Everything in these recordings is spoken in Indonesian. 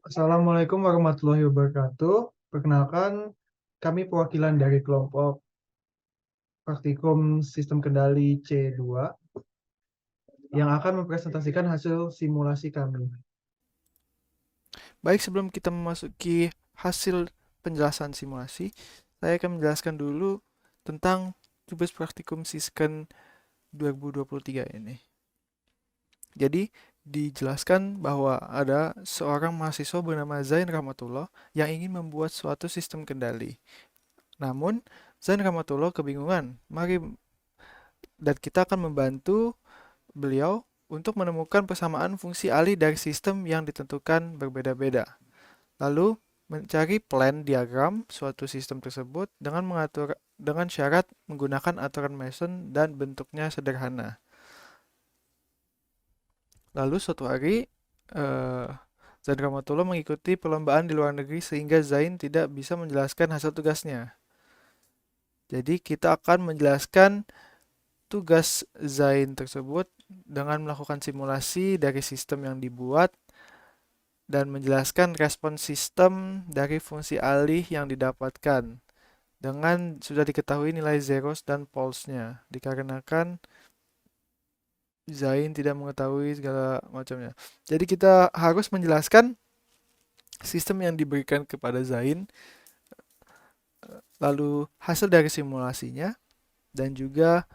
Assalamualaikum warahmatullahi wabarakatuh. Perkenalkan, kami perwakilan dari kelompok Praktikum Sistem Kendali C2 yang akan mempresentasikan hasil simulasi kami. Baik, sebelum kita memasuki hasil penjelasan simulasi, saya akan menjelaskan dulu tentang tugas praktikum Sisken 2023 ini. Jadi, dijelaskan bahwa ada seorang mahasiswa bernama Zain Rahmatullah yang ingin membuat suatu sistem kendali. Namun, Zain Rahmatullah kebingungan. Dan kita akan membantu beliau untuk menemukan persamaan fungsi alih dari sistem yang ditentukan berbeda-beda. Lalu mencari plan diagram suatu sistem tersebut dengan syarat menggunakan aturan Mason dan bentuknya sederhana. Lalu suatu hari Zain Rahmatullah mengikuti perlombaan di luar negeri sehingga Zain tidak bisa menjelaskan hasil tugasnya. Jadi kita akan menjelaskan tugas Zain tersebut dengan melakukan simulasi dari sistem yang dibuat dan menjelaskan respon sistem dari fungsi alih yang didapatkan dengan sudah diketahui nilai zeros dan false-nya, dikarenakan Zain tidak mengetahui segala macamnya. Jadi kita harus menjelaskan sistem yang diberikan kepada Zain, lalu hasil dari simulasinya, dan juga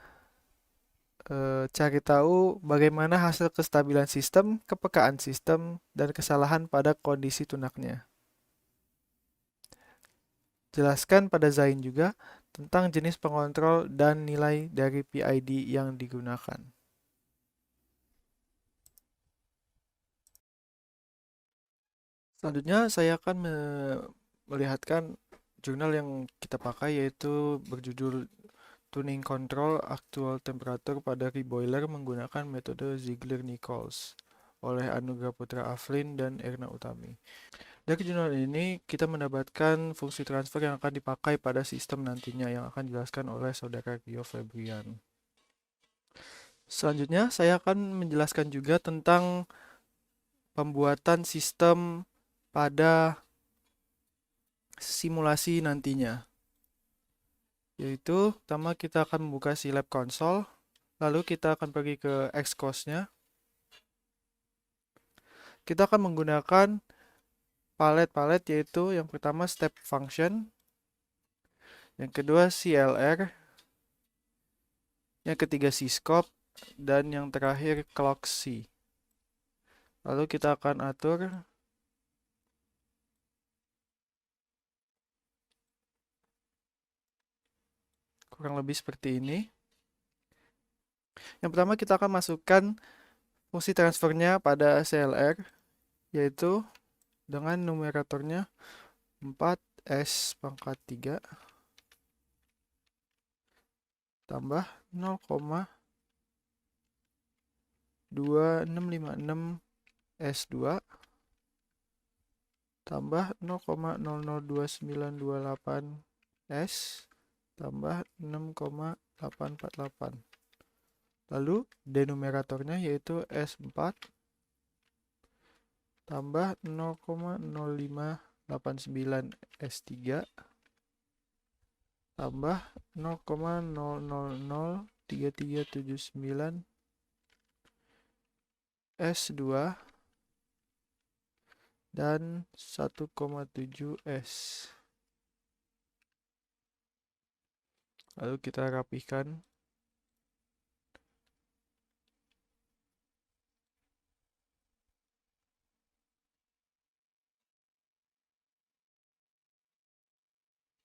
cari tahu bagaimana hasil kestabilan sistem, kepekaan sistem, dan kesalahan pada kondisi tunaknya. Jelaskan pada Zain juga tentang jenis pengontrol dan nilai dari PID yang digunakan. Selanjutnya saya akan melihatkan jurnal yang kita pakai yaitu berjudul Tuning Control Actual Temperature pada Reboiler menggunakan metode Ziegler-Nichols oleh Anugrah Putra Aflin dan Erna Utami. Dari jurnal ini kita mendapatkan fungsi transfer yang akan dipakai pada sistem nantinya yang akan dijelaskan oleh saudara Rio Febrian. Selanjutnya saya akan menjelaskan juga tentang pembuatan sistem pada simulasi nantinya. Yaitu pertama kita akan membuka si lab console, lalu kita akan pergi ke Xcos-nya. Kita akan menggunakan palet-palet yaitu yang pertama step function, yang kedua CLR, yang ketiga C-scope, dan yang terakhir clock C. Lalu kita akan atur kurang lebih seperti ini. Yang pertama kita akan masukkan fungsi transfernya pada CLR, yaitu dengan numeratornya 4S pangkat 3 tambah 0,2656 S2 tambah 0,002928 S tambah 6,848. Lalu denumeratornya yaitu S4 tambah 0,0589 S3 tambah 0,000339 S2 dan 1,7 S. Lalu kita rapihkan.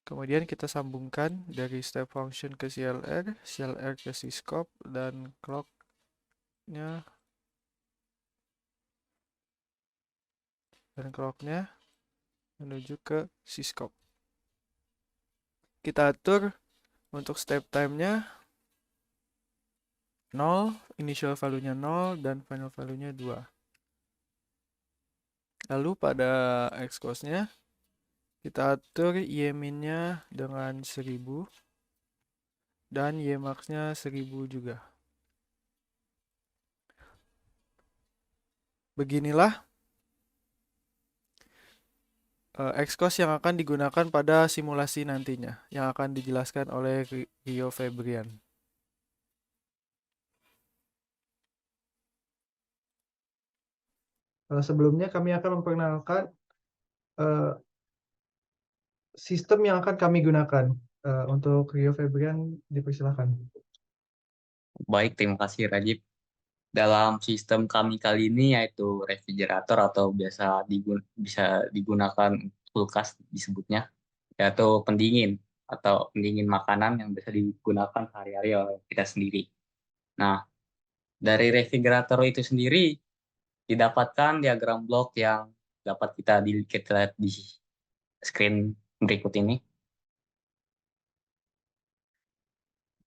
Kemudian kita sambungkan dari step function ke CLR, CLR ke C-scope, dan clocknya menuju ke C-scope. Kita atur untuk step time-nya 0, initial value-nya 0, dan final value-nya 2. Lalu pada Xcos-nya kita atur Y-min-nya dengan 1000 dan Y-max-nya 1000 juga. Beginilah Excos yang akan digunakan pada simulasi nantinya, yang akan dijelaskan oleh Rio Febrian. Sebelumnya kami akan memperkenalkan eh, sistem yang akan kami gunakan. Untuk Rio Febrian, dipersilakan. Baik, terima kasih Rajib. Dalam sistem kami kali ini yaitu refrigerator atau bisa digunakan kulkas disebutnya, yaitu pendingin atau pendingin makanan yang bisa digunakan sehari-hari oleh kita sendiri. Nah, dari refrigerator itu sendiri didapatkan diagram blok yang dapat kita lihat di screen berikut ini.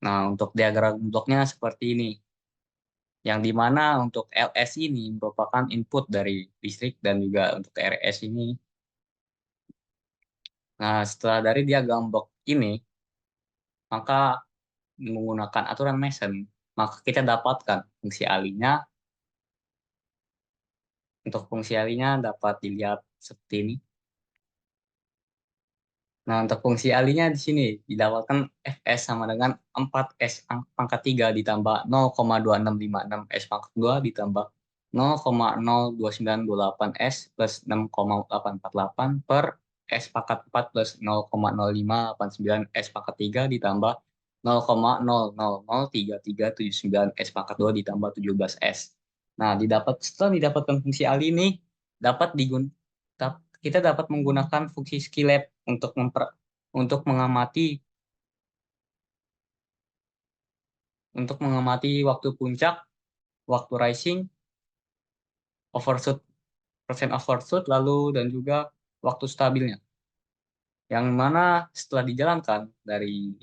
Nah, untuk diagram bloknya seperti ini, yang dimana untuk LS ini merupakan input dari listrik dan juga untuk RS ini. Nah, setelah dari diagram blok ini, maka menggunakan aturan Mason, maka kita dapatkan fungsi alinya. Untuk fungsi alinya dapat dilihat seperti ini. Nah, untuk fungsi alinya di sini didapatkan Fs sama dengan 4S pangkat 3 ditambah 0,2656 S pangkat 2 ditambah 0,02928 S plus 6,848 per S pangkat 4 plus 0,0589 S pangkat 3 ditambah 0,00033379 S pangkat 2 ditambah 17 S. Nah, setelah didapatkan fungsi ali ini dapat kita dapat menggunakan fungsi skilab untuk mengamati waktu puncak, waktu rising, overshoot, persen overshoot, lalu dan juga waktu stabilnya. Yang mana setelah dijalankan dari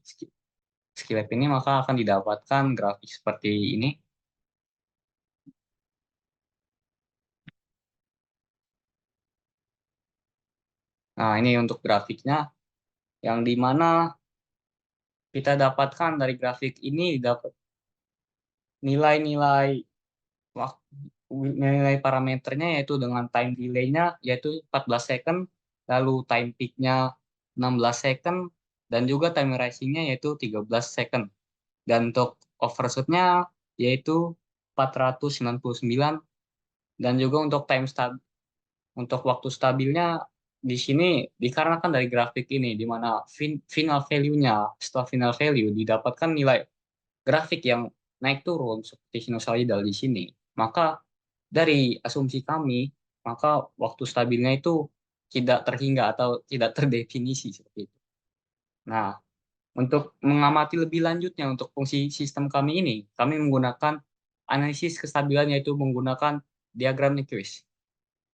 skilab ini maka akan didapatkan grafik seperti ini. Nah, ini untuk grafiknya yang dimana kita dapatkan dari grafik ini dapat nilai-nilai nilai parameternya yaitu dengan time delay-nya yaitu 14 second, lalu time peak-nya 16 second, dan juga time rising-nya yaitu 13 second. Dan untuk overshoot-nya yaitu 499, dan juga untuk waktu stabilnya di sini dikarenakan dari grafik ini di mana final value-nya setelah final value didapatkan nilai grafik yang naik turun seperti sinusoidal di sini. Maka dari asumsi kami, maka waktu stabilnya itu tidak terhingga atau tidak terdefinisi seperti itu. Nah, untuk mengamati lebih lanjutnya untuk fungsi sistem kami ini, kami menggunakan analisis kestabilan yaitu menggunakan diagram Nyquist,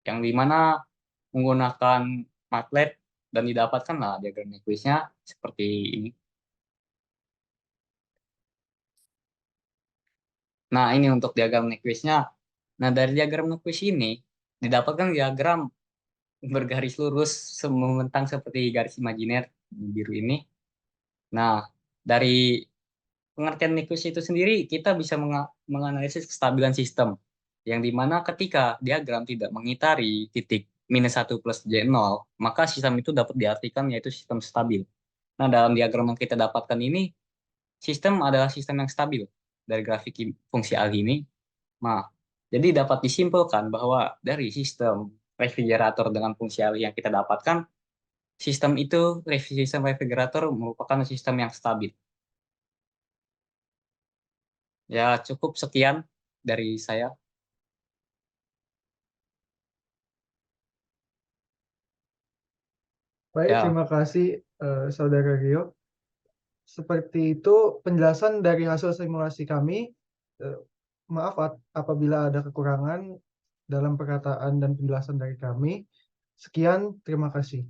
yang dimana menggunakan MATLAB dan didapatkanlah diagram Nyquist-nya seperti ini. Nah, ini untuk diagram Nyquist-nya. Nah, dari diagram Nyquist ini didapatkan diagram bergaris lurus membentang seperti garis imajiner di biru ini. Nah, dari pengertian Nyquist itu sendiri kita bisa menganalisis kestabilan sistem, yang dimana ketika diagram tidak mengitari titik -1 plus J0, maka sistem itu dapat diartikan yaitu sistem stabil. Nah, dalam diagram yang kita dapatkan ini, sistem adalah sistem yang stabil dari grafik fungsi algi ini. Nah, jadi dapat disimpulkan bahwa dari sistem refrigerator dengan fungsi algi yang kita dapatkan, sistem refrigerator merupakan sistem yang stabil. Ya, cukup sekian dari saya. Baik, Ya, terima kasih Saudara Rio. Seperti itu penjelasan dari hasil simulasi kami. Eh, Maaf apabila ada kekurangan dalam perkataan dan penjelasan dari kami. Sekian, terima kasih.